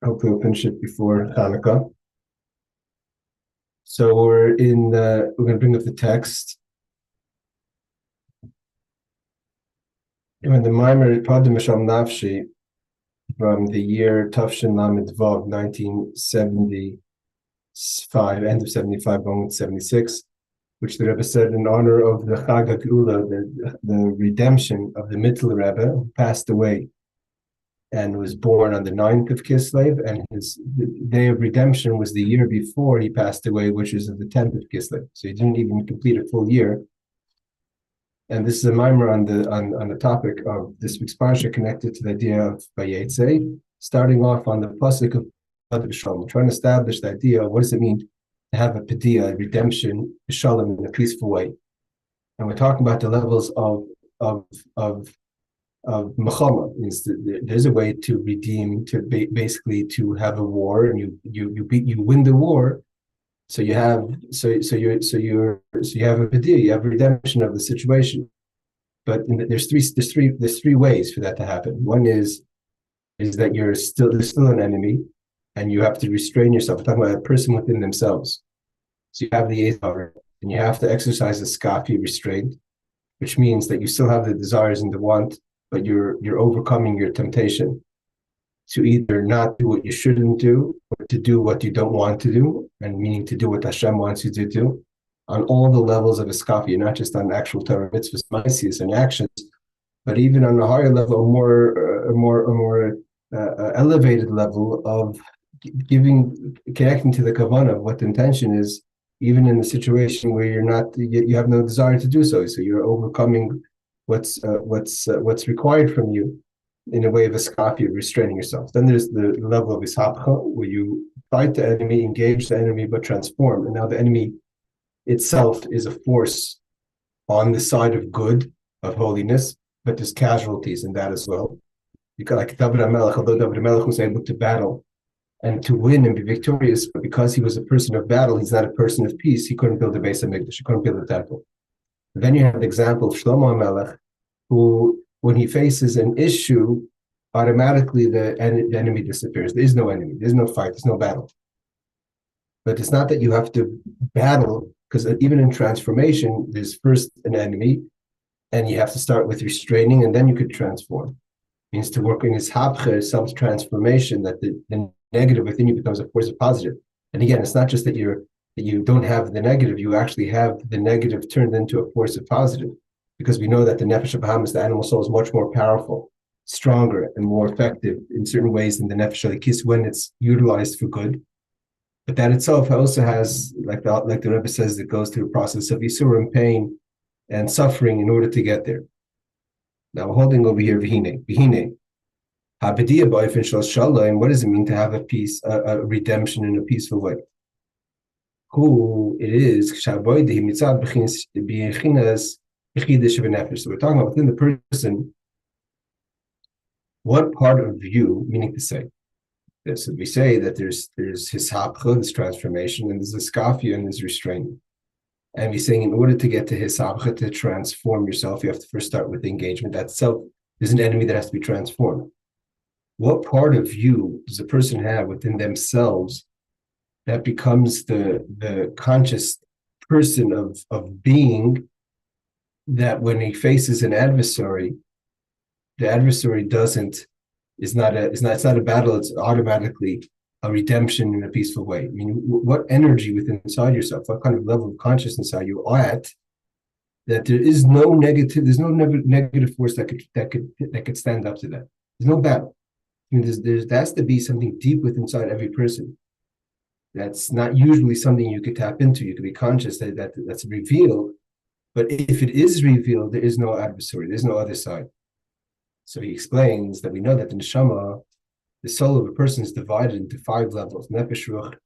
Hopefully we'll finish it before Hanukkah. So we're going to bring up the text. When the Maamar Padah Besholom from the year Tafshin Lamed Vav, 1975, end of 75, going to 76, which the Rebbe said in honor of the Chag HaGeula, the redemption of the Mittel Rebbe, who passed away and was born on the 9th of Kislev, and the day of redemption was the year before he passed away, which is the 10th of Kislev. So he didn't even complete a full year. And this is a mimer on the topic of this week's parsha connected to the idea of Vayetze, starting off on the pasuk of Padah Besholom, trying to establish the idea of what does it mean to have a Padiyah, a redemption, Shalom, in a peaceful way. And we're talking about the levels of Machama. Means there's a way to redeem, basically to have a war, and you win the war. So you have a Padiyah, you have a redemption of the situation. But there's three ways for that to happen. One is that there's still an enemy, and you have to restrain yourself. We're talking about a person within themselves. So you have the Azar, and you have to exercise a skafi restraint, which means that you still have the desires and the want, but you're overcoming your temptation to either not do what you shouldn't do, or to do what you don't want to do, and meaning to do what Hashem wants you to do, on all the levels of iskafi, not just on actual Torah mitzvahs, ma'asis, and actions, but even on a higher level, a more elevated level of connecting to the kavanah of what the intention is, even in a situation where you have no desire to do so. So you're overcoming what's required from you in a way of iskafi, restraining yourself. Then there's the level of ishapcha, where you fight the enemy, engage the enemy, but transform. And now the enemy itself is a force on the side of good, of holiness, but there's casualties in that as well. You got like David HaMelech, although David HaMelech was able to battle and to win and be victorious, but because he was a person of battle, he's not a person of peace. He couldn't build a base of Mikdash, he couldn't build a temple. And then you have the example of Shlomo HaMelech, who, when he faces an issue, automatically the enemy disappears. There is no enemy, there's no fight, there's no battle. But it's not that you have to battle, because even in transformation, there's first an enemy, and you have to start with restraining, and then you could transform. It means to work in his hapcha, self-transformation, that the negative within you becomes a force of positive. And again, it's not just that you don't have the negative, you actually have the negative turned into a force of positive. Because we know that the nefesh of Bahamas, the animal soul, is much more powerful, stronger, and more effective in certain ways than the nefesh alikis when it's utilized for good. But that itself also has, like the Rebbe says, it goes through a process of yisurim, pain, and suffering in order to get there. Now we're holding over here v'hine. Habediyah ba'ifin shel shalom. What does it mean to have a redemption in a peaceful way? Who it is? So we're talking about within the person, what part of you, meaning to say, so we say that there's his hapcha, this transformation, and there's a skafia and there's restraining. And we're saying in order to get to his hapcha, to transform yourself, you have to first start with the engagement. That self is an enemy that has to be transformed. What part of you does a person have within themselves that becomes the conscious person of being, that when he faces an adversary, the adversary it's not a battle, it's automatically a redemption in a peaceful way. I mean, what energy within inside yourself, what kind of level of consciousness are you at, that there's no negative force that could stand up to that. There's no battle. I mean, there has to be something deep within inside every person. That's not usually something you could tap into. You could be conscious that's revealed, but if it is revealed, there is no adversary, there's no other side. So he explains that we know that the neshama, the soul of a person, is divided into 5 levels: nefesh, ruach,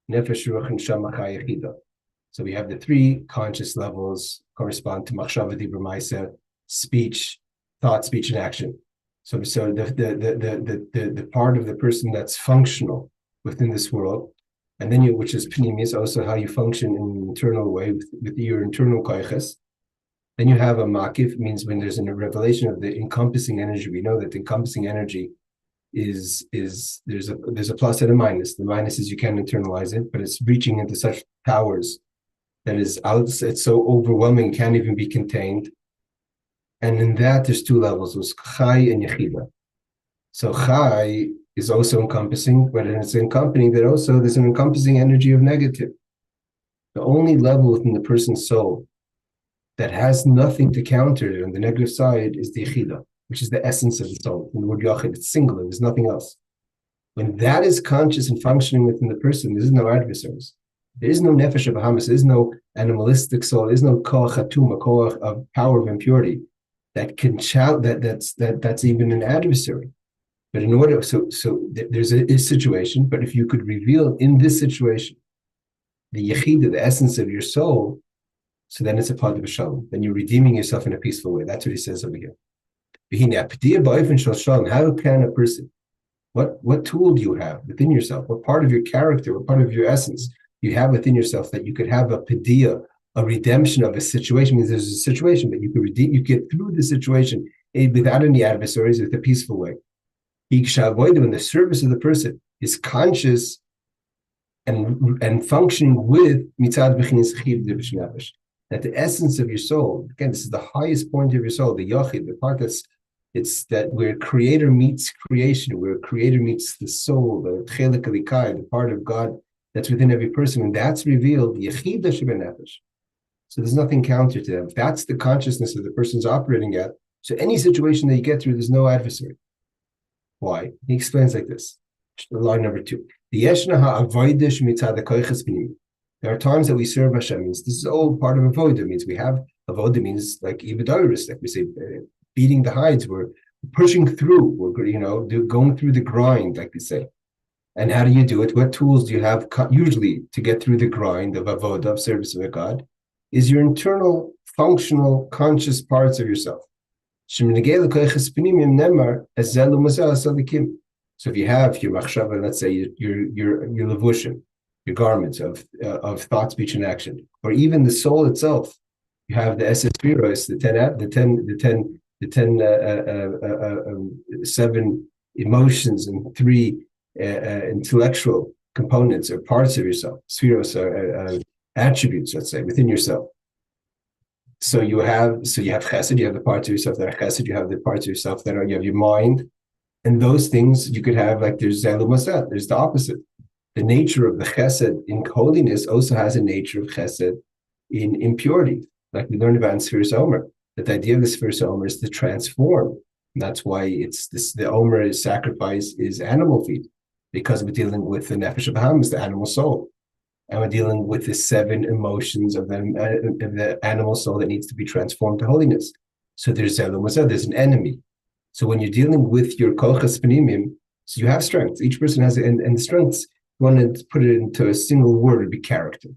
and neshama chaya yechida. So we have the 3 conscious levels correspond to machshava, dibur, ma'aseh, speech, thought, speech, and action. So the part of the person that's functional within this world, and then which is pnimi, also how you function in an internal way with your internal koiches. Then you have a makif, means when there's a revelation of the encompassing energy. We know that the encompassing energy there's a plus and a minus. The minus is you can't internalize it, but it's reaching into such powers that is out. It's so overwhelming, can't even be contained. And in that, there's two levels: there's chai and yechida. So chai is also encompassing, but it's encompassing that also there's an encompassing energy of negative. The only level within the person's soul that has nothing to counter it on the negative side is the yechida, which is the essence of the soul. In the word yachid, it's singular, there's nothing else. When that is conscious and functioning within the person, there is no adversaries. There is no nefesh of Bahamas, there is no animalistic soul, there is no koach atuma, koach of power of impurity that can that's even an adversary. But in order, so there's a situation, but if you could reveal in this situation the yechida, the essence of your soul, so then it's a Padah Besholom. Then you're redeeming yourself in a peaceful way. That's what he says over here. How can a person, what tool do you have within yourself? What part of your character, what part of your essence you have within yourself that you could have a padiyah, a redemption of a situation? Means there's a situation, but you could redeem, you get through the situation without any adversaries, with a peaceful way. When the service of the person is conscious and functioning with mitzad b'chinas chiv d'b'shnefesh, that the essence of your soul, again, this is the highest point of your soul, the yachid, the part it's that where creator meets creation, where creator meets the soul, the chelik alikai, the part of God that's within every person, and that's revealed, yechida shebenefesh. So there's nothing counter to that. That's the consciousness that the person's operating at. So any situation that you get through, there's no adversary. Why? He explains like this. Line number 2. There are times that we serve Hashem. Means this is all part of Avodah. Means we have Avodah means like ibadaris, like we say, beating the hides. We're pushing through. We're going through the grind, like they say. And how do you do it? What tools do you have usually to get through the grind of Avodah, of service of God? Is your internal, functional, conscious parts of yourself. So if you have your machshava, let's say your levushim, your garments of thought, speech, and action, or even the soul itself, you have the esesphiros, seven emotions and 3 intellectual components or parts of yourself. Spheros are attributes, let's say, within yourself. So you have chesed, you have the parts of yourself that are chesed, you have the parts of yourself that are, you have your mind, and those things you could have, like there's zelu masat, there's the opposite. The nature of the chesed in holiness also has a nature of chesed in impurity, like we learned about in Sfiras Omer, that the idea of the Sfiras Omer is to transform. And that's why it's this, the Omer sacrifice is animal feed, because we're dealing with the nefesh of Bahamas, the animal soul. And we're dealing with the 7 emotions of the animal soul that needs to be transformed to holiness. So there's there's an enemy. So when you're dealing with your kochas panimim, so you have strengths. Each person has it, and the strengths, you want to put it into a single word, would be character.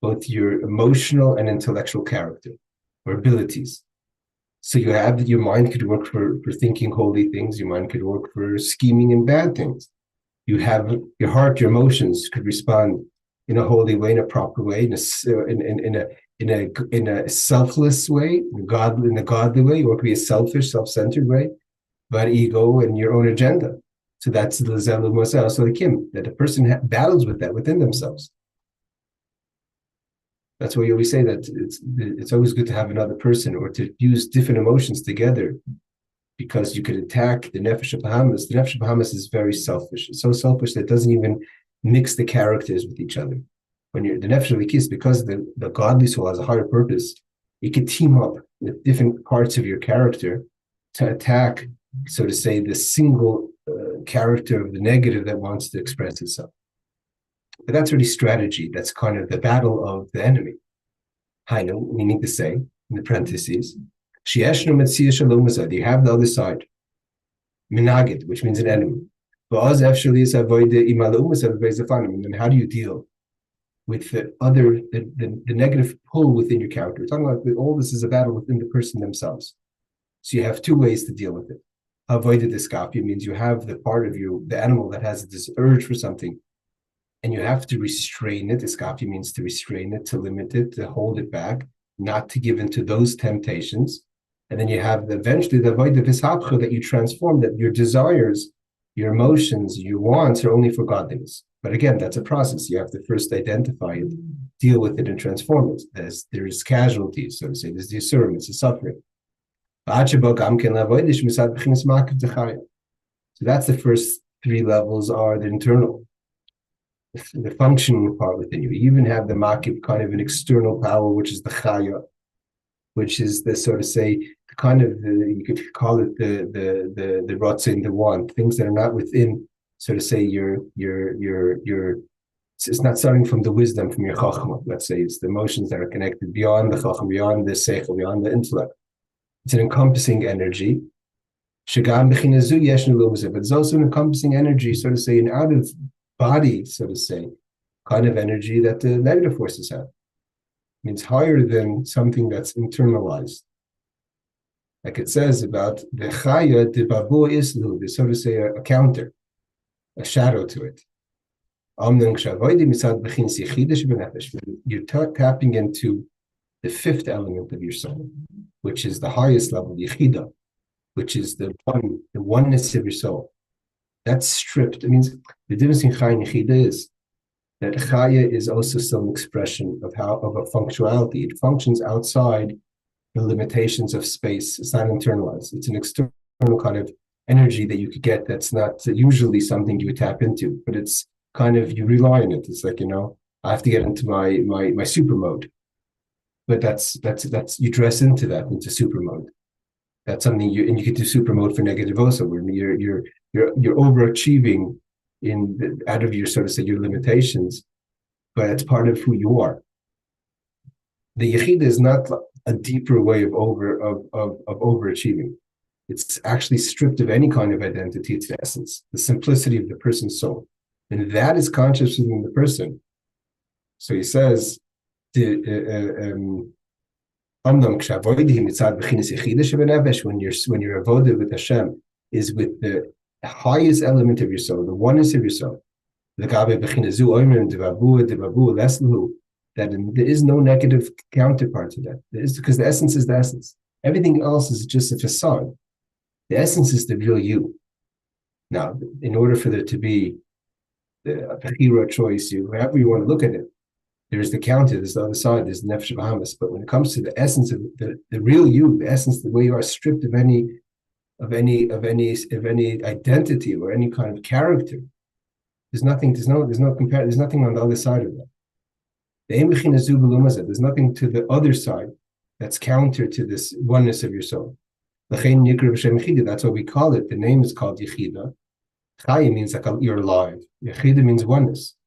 Both your emotional and intellectual character or abilities. So you have, your mind could work for thinking holy things, your mind could work for scheming and bad things. You have your heart, your emotions could respond in a holy way, in a proper way, in a selfless way, in a godly way, or it could be a selfish, self-centered way, but ego and your own agenda. So that's the zelu mosel, so the kim, that a person battles with that within themselves. That's why you always say that it's always good to have another person or to use different emotions together, because you could attack the nefesh of Bahamas. The nefesh of Bahamas is very selfish. It's so selfish that it doesn't even mix the characters with each other. When you're the nefesh of Ikis, because the godly soul has a higher purpose, it could team up with different parts of your character to attack, so to say, the single character of the negative that wants to express itself. But that's really strategy. That's kind of the battle of the enemy. Hainu, meaning to say, in the parentheses, Shieshnu Metzia Shalom, you have the other side, Minagid, which means an enemy. And then how do you deal with the negative pull within your character? We're talking about all this is a battle within the person themselves. So you have 2 ways to deal with it. Avodah diskapia means you have the part of you, the animal that has this urge for something, and you have to restrain it. Diskapia means to restrain it, to limit it, to hold it back, not to give into those temptations. And then you have eventually the avodah vishapcha, that you transform, that your desires Your emotions, your wants are only for godliness. But again, that's a process. You have to first identify it, deal with it, and transform it. There's casualties, so to say. There's the assurance, the suffering. So that's the first three levels are the internal, the functioning part within you. You even have the makib, kind of an external power, which is the chaya, which is the, so to say, kind of you could call it the rotzin, the want, things that are not within, so to say, your it's not starting from the wisdom, from your chachma. Let's say it's the emotions that are connected beyond the chachma, beyond the seichel, beyond the intellect. It's an encompassing energy. But it's also an encompassing energy, so to say, an out of body, so to say, kind of energy that the negative forces have. I mean, it's higher than something that's internalized. Like it says about the chaya, the babu islu, there's, so to say, a counter, a shadow to it. You're tapping into the fifth element of your soul, which is the highest level, yichida, which is the oneness of your soul. That's stripped. It means the difference in chaya and yichida is that chaya is also some expression of a functionality. It functions outside the limitations of space. It's not internalized. It's an external kind of energy that you could get that's not usually something you would tap into, but it's kind of, you rely on it. It's like, I have to get into my super mode. But that's you dress into that, into super mode. That's something you could do super mode for negative also, where you're overachieving out of your, sort of say, your limitations, but it's part of who you are. The yechida is not a deeper way of overachieving. It's actually stripped of any kind of identity. It's the essence, the simplicity of the person's soul, and that is conscious within the person. So he says, when your avodah with Hashem is with the highest element of your soul, the oneness of your soul, that there is no negative counterpart to that. There is, because the essence is the essence. Everything else is just a facade. The essence is the real you. Now, in order for there to be the hero choice, however you want to look at it, there's the counter, there's the other side, there's the nefesh bahamas. But when it comes to the essence of the real you, the essence, the way you are stripped of any identity or any kind of character, there's nothing on the other side of that. There's nothing to the other side that's counter to this oneness of your soul. That's what we call it. The name is called Yechida. Chaya means like you're alive. Yechida means oneness.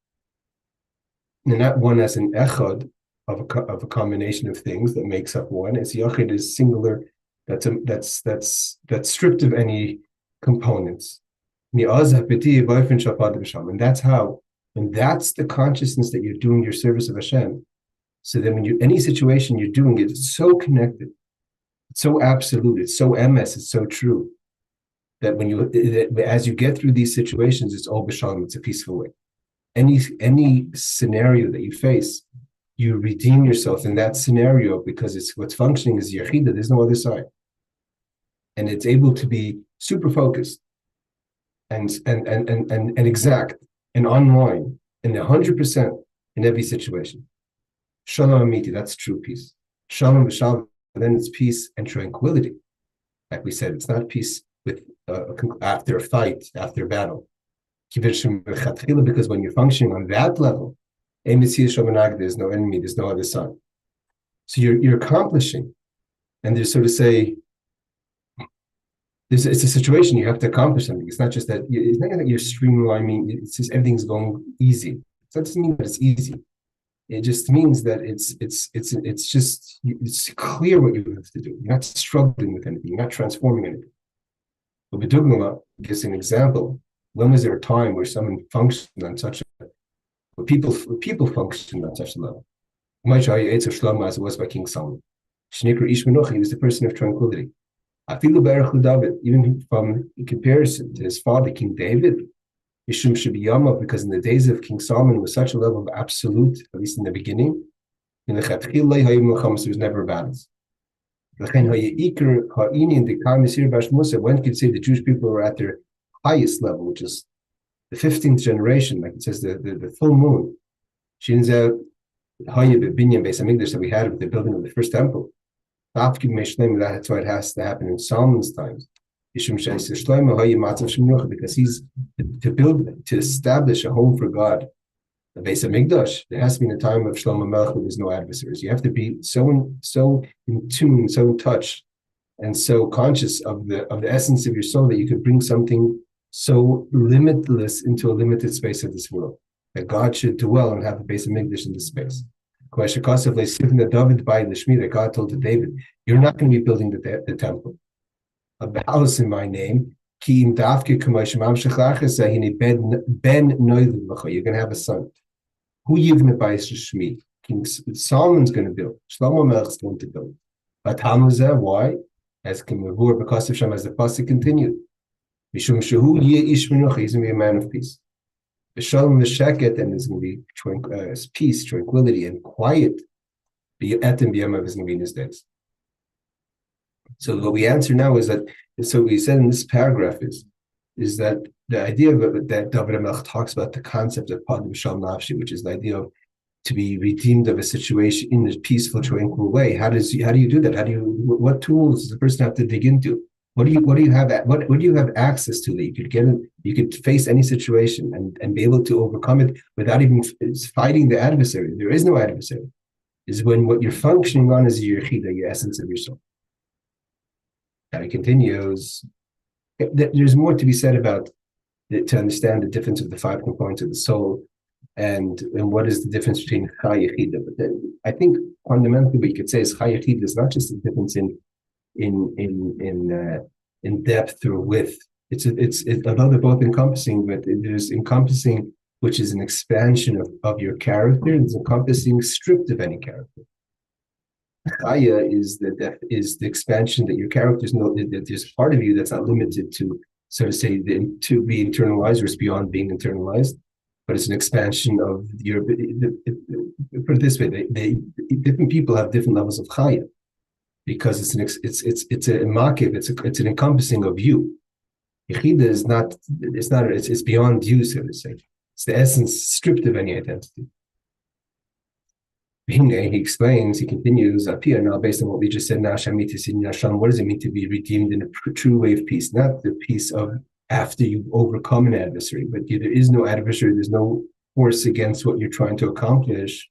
And not one as an echad of a combination of things that makes up one. It's Yechid is singular. That's stripped of any components. And that's how. And that's the consciousness that you're doing your service of Hashem. So then when any situation you're doing, it's so connected, it's so absolute, it's so MS, it's so true, that as you get through these situations, it's all Besholom, it's a peaceful way. Any scenario that you face, you redeem yourself in that scenario because it's what's functioning is Yechida, there's no other side. And it's able to be super focused and exact and online and 100% in every situation. Shalom amiti, that's true peace. Shalom v'shalom, then it's peace and tranquility. Like we said, it's not peace with after a fight, after a battle. Because when you're functioning on that level, there's no enemy, there's no other side. So you're accomplishing, and there's, so to say, it's a situation you have to accomplish something. It's not just that it's not that you're streamlining. It's just everything's going easy. So that doesn't mean that it's easy. It just means that it's clear what you have to do. You're not struggling with anything. You're not transforming anything. But B'dugma gives an example. When was there a time where someone functioned on such a where people functioned on such a level? Shalom, as it was by King Shalom. Shnikra Ish Menucha, he was the person of tranquility. Even from in comparison to his father, King David, Yishum should be Yama, because in the days of King Solomon was such a level of absolute, at least in the beginning. In the Chatchil, there was never battles. When could say the Jewish people were at their highest level, which is the 15th generation, like it says, the full moon. That we had with the building of the first temple. That's why it has to happen in Solomon's times. Because he's to establish a home for God, the base of Mikdash. There has to be in the time of Shlomo Melech where there's no adversaries. You have to be so in tune, so in touch, and so conscious of the essence of your soul that you could bring something so limitless into a limited space of this world. That God should dwell and have a base of Mikdash in this space. That God told to David, you're not going to be building the temple, a house in my name. You're going to have a son. Who King Solomon's going to build. Shlomo Melech is going to build. But why? As the pasuk continued. He's going to be a man of peace. Shalom v'sheket, and there's going to be peace, tranquility, and quiet. Etem b'yamav is going to be in his days. So what we answer now is that. So we said in this paragraph is that the idea of that David HaMelech talks about the concept of Padah Besholom nafshi, which is the idea of to be redeemed of a situation in a peaceful, tranquil way. How do you do that? What tools does the person have to dig into? What do you have access to that you could get in, you could face any situation and be able to overcome it without even fighting the adversary? There is no adversary. Is when what you're functioning on is your chida, your essence of your soul. Now he continues. There's more to be said about to understand the difference of the 5 components of the soul and what is the difference between chai yechida. But then I think fundamentally what you could say is chai yechida is not just the difference in depth or width. It's although they're both encompassing, but there's encompassing, which is an expansion of your character, and it's encompassing stripped of any character. Chaya is the expansion that your characters know that there's part of you that's not limited to, so to say, to be internalized, or it's beyond being internalized, but it's an expansion of your. Put it this way: different people have different levels of chaya, because it's an encompassing of you. Yechida is not. It's beyond you, so to say. It's the essence stripped of any identity. He explains, he continues, now based on what we just said, what does it mean to be redeemed in a true way of peace? Not the peace of after you overcome an adversary, but there is no adversary, there's no force against what you're trying to accomplish.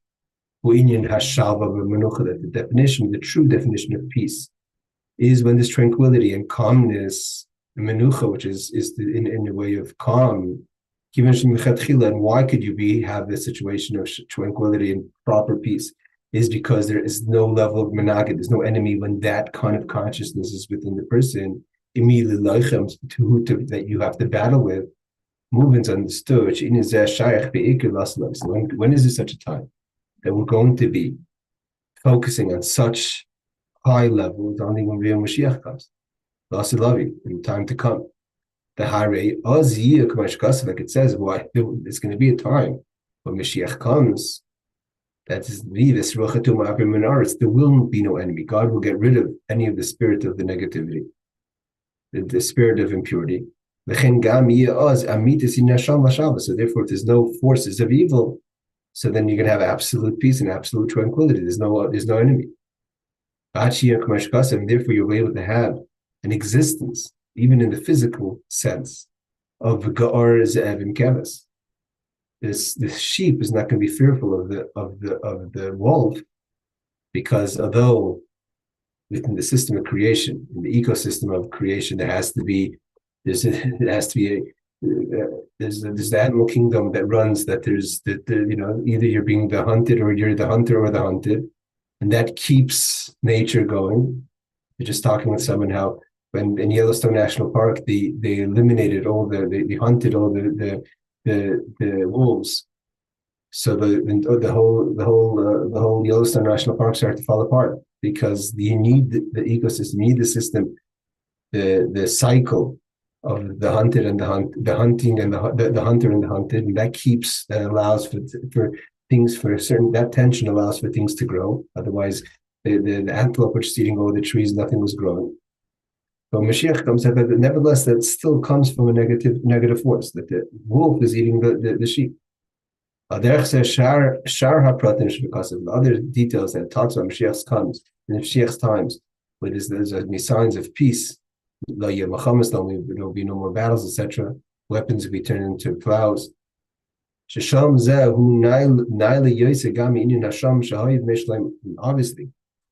The definition, the true definition of peace, is when there's tranquility and calmness, menucha, which is in a way of calm. And why could you have the situation of tranquility and proper peace? Is because there is no level of menagid, there's no enemy when that kind of consciousness is within the person. Immediately that you have to battle with. Movements understood. When is there such a time that we're going to be focusing on such high levels? Only when Mashiach comes. In time to come. The Hare Ozi, like it says, why there's going to be a time when Mashiach comes. That is this there will be no enemy. God will get rid of any of the spirit of the negativity, the spirit of impurity. So therefore, if there's no forces of evil, so then you're going to have absolute peace and absolute tranquility. There's no enemy. And therefore, you'll be able to have an existence, even in the physical sense, of Ga'ar Ze'ev and Keves. This sheep is not going to be fearful of the wolf, because although within the system of creation, in the ecosystem of creation, there's the animal kingdom that runs, that there's either you're being the hunted or you're the hunter or the hunted, and that keeps nature going. We're just talking with someone how when in Yellowstone National Park they eliminated they hunted all the wolves, so the whole Yellowstone National Park started to fall apart, because you need the ecosystem, you need the system, the cycle of the hunted and the hunting and the hunter and the hunted, and that allows for things, for certain, that tension allows for things to grow. Otherwise, the antelope which is eating all the trees, nothing was growing. But Mashiach comes out, but nevertheless, that still comes from a negative force, that the wolf is eating the sheep. Derech says Shar HaPratim because of the other details that talks about Mashiach's comes in Mashiach's times, where there's signs of peace. There will be no more battles, etc. Weapons will be turned into plows. Obviously,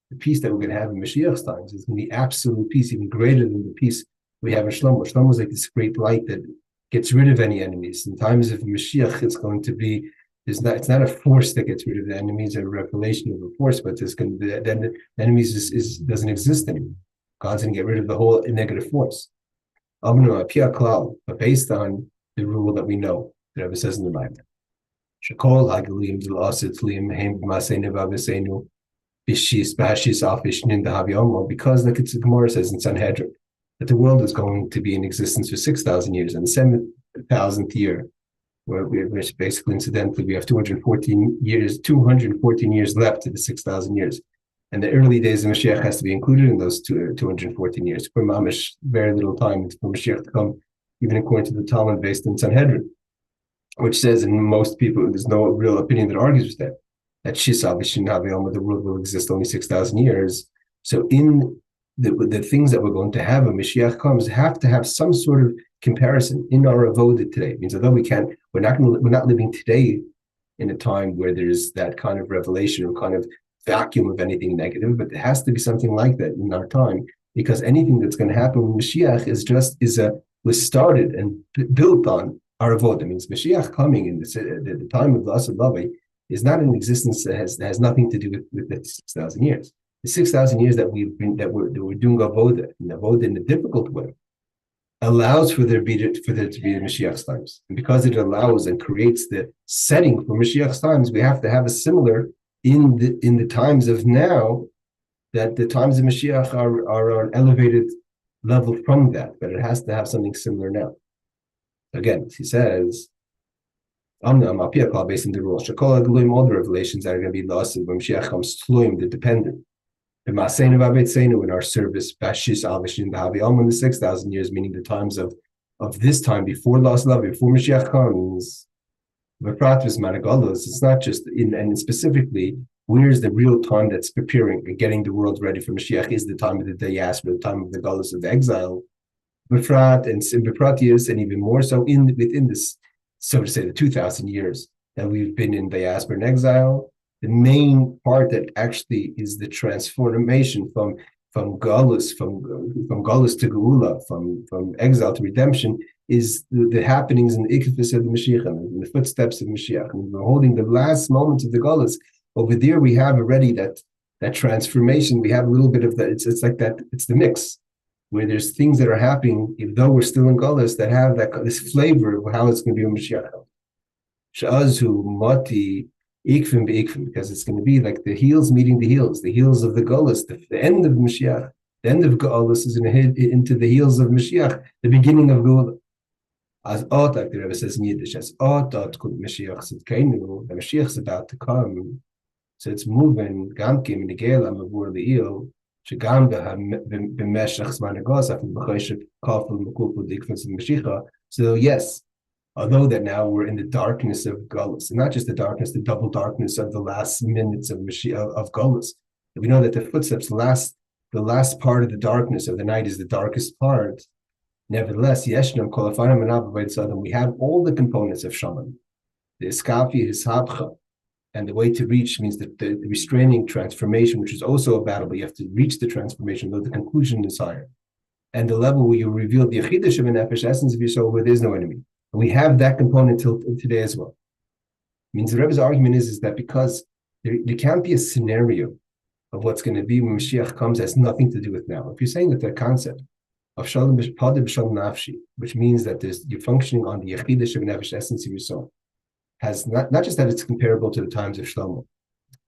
the peace that we're going to have in Mashiach's times is going to be absolute peace, even greater than the peace we have in Shalom. Shalom is like this great light that gets rid of any enemies. In times of Mashiach, it's going to be it's not a force that gets rid of the enemies, a revelation of a force, but there's going to be then the enemies doesn't exist anymore. God's going to get rid of the whole negative force. But based on the rule that we know, that Rebbe says in the Bible. Because like it's the Gemara says in Sanhedrin, that the world is going to be in existence for 6,000 years, and the 7,000th year, which basically incidentally we have 214 years left to the 6,000 years. And the early days of Mashiach has to be included in those 214 years. For Mamish, very little time for Mashiach to come, even according to the Talmud based in Sanhedrin, which says, and most people, there's no real opinion that argues with that Shisa V'Shin the world will exist only 6,000 years. So in the things that we're going to have when Mashiach comes have to have some sort of comparison in our Avodah today. It means although we're not living today in a time where there's that kind of revelation or kind of vacuum of anything negative, but there has to be something like that in our time, because anything that's going to happen with Mashiach was started and built on our Avodah. It means Mashiach coming in the time of the Asad Lavi is not an existence that has nothing to do with the 6,000 years. The 6,000 years that we're doing Avodah, and Avodah in a difficult way, allows for there to be Mashiach's times. And because it allows and creates the setting for Mashiach's times, we have to have a similar in the times of now, that the times of Mashiach are an elevated level from that, but it has to have something similar now. Again, he says, based on the rules, all the revelations that are going to be lost when Mashiach comes, the dependent. In our service, in the 6,000 years, meaning the times of this time before lost love, before Mashiach comes. It's not just and specifically, where's the real time that's preparing and getting the world ready for Mashiach is the time of the diaspora, the time of the galus of the exile. Befrat and Befratius, and even more so within this, so to say, the 2,000 years that we've been in diaspora and exile. The main part that actually is the transformation from galus, from galus to geula, from exile to redemption, is the happenings in the ikifus of the Mashiach, and the footsteps of Mashiach. And we're holding the last moments of the galus. Over there, we have already that transformation. We have a little bit of that. It's like that. It's the mix where there's things that are happening, even though we're still in galus, that have this flavor of how it's going to be on Mashiach. Sha'azu mati ikvim beikvim, because it's going to be like the heels meeting the heels of the galus, the end of Mashiach. The end of galus is going to head into the heels of Mashiach, the beginning of geula. As ot, like the Rebbe says in Yiddish, as ot kol Mashiach tzidkeinu, the Mashiach is about to come. So it's moving. Gamkim negela mavur leil shegam b'meshach zman hagazaf b'chayshik kafel mekupul dikfus Mashiach. So yes, although that now we're in the darkness of galus, and not just the darkness, the double darkness of the last minutes of Mashiach of galus. We know that the footsteps the last part of the darkness of the night is the darkest part. Nevertheless, Yeshnam Kolafanam and Abba, we have all the components of Shalom. The Iskafi, Hishabcha, and the way to reach means that the restraining transformation, which is also a battle, but you have to reach the transformation, though the conclusion is higher. And the level where you reveal the Yechidah of an Nefesh, essence of your soul, where there is no enemy. And we have that component till today as well. It means the Rebbe's argument is that because there can't be a scenario of what's going to be when Mashiach comes that has nothing to do with now. If you're saying that the concept of Shalom Padah Besholom nafshi, which means that you're functioning on the Yechidah of Nefesh, essence of your soul, has not just that it's comparable to the times of Shlomo,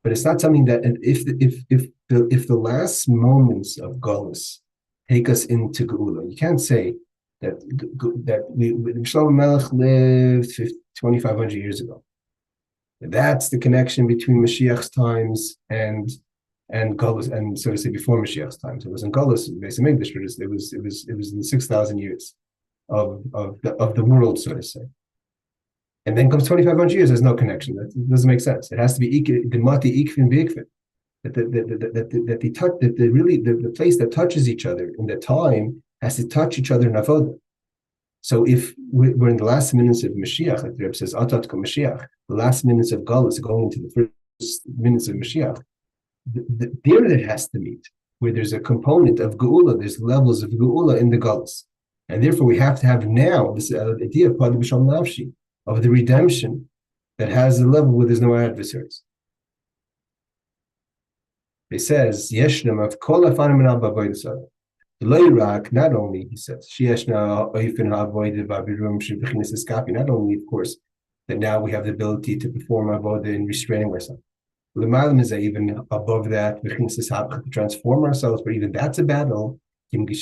but it's not something that if the last moments of Golus take us into Geula, you can't say that Shlomo Melech lived 2,500 years ago. That's the connection between Mashiach's times and and Gullus, and so to say before Mashiach's time. So it wasn't Gullus based in English, but it was in the 6,000 years of the world, so to say. And then comes 2,500 years. There's no connection. That doesn't make sense. It has to be the mati ikvin beikvin. The place that touches each other in the time has to touch each other in avodah. So if we're in the last minutes of Mashiach, like the Rebbe says, Atat Ko Mashiach, the last minutes of Galus going into the first minutes of Mashiach, there it has to meet, where there's a component of Geula, there's levels of Geula in the Galus. And therefore we have to have now this idea of Padah Besholom Nafshi, of the redemption that has a level where there's no adversaries. It says, Yeshnam of Kol Afanim and Abba Avodah. Not only, he says, not only, of course, that now we have the ability to perform avodah in restraining ourselves. Is that even above that, to transform ourselves, but even that's a battle. In the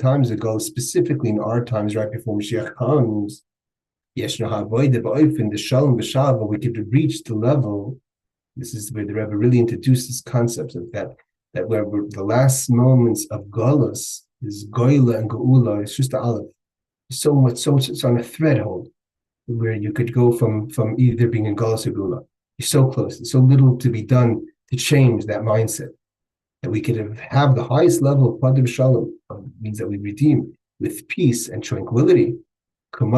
times ago, specifically in our times, right before Mashiach comes, the Shalom, we could reach the level. This is where the Rebbe really introduces concepts of that where the last moments of Galus is Goyla and Geula, it's just the Aleph. So much, so it's on a thread hold where you could go from either being in Galus or Geula. You're so close. There's so little to be done to change that mindset. That we could have the highest level of Padah Besholom, means that we redeem with peace and tranquility. And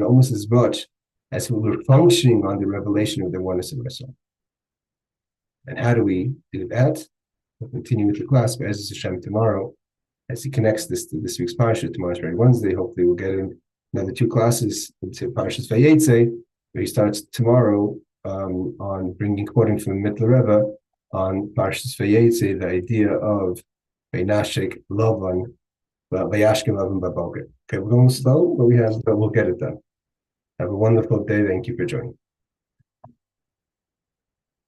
almost as much as we were functioning on the revelation of the oneness of ourselves. And how do we do that? We'll continue with the class, but as Hashem tomorrow, as he connects this to this week's Parsha, tomorrow's very Wednesday, hopefully we'll get in another 2 classes into Parshas Vayetze, where he starts tomorrow on quoting from the Rebbe on Parshas Vayetze, the idea of Vayashkim Lavan Baboker. Okay, we're going slow, but we'll get it done. Have a wonderful day. Thank you for joining.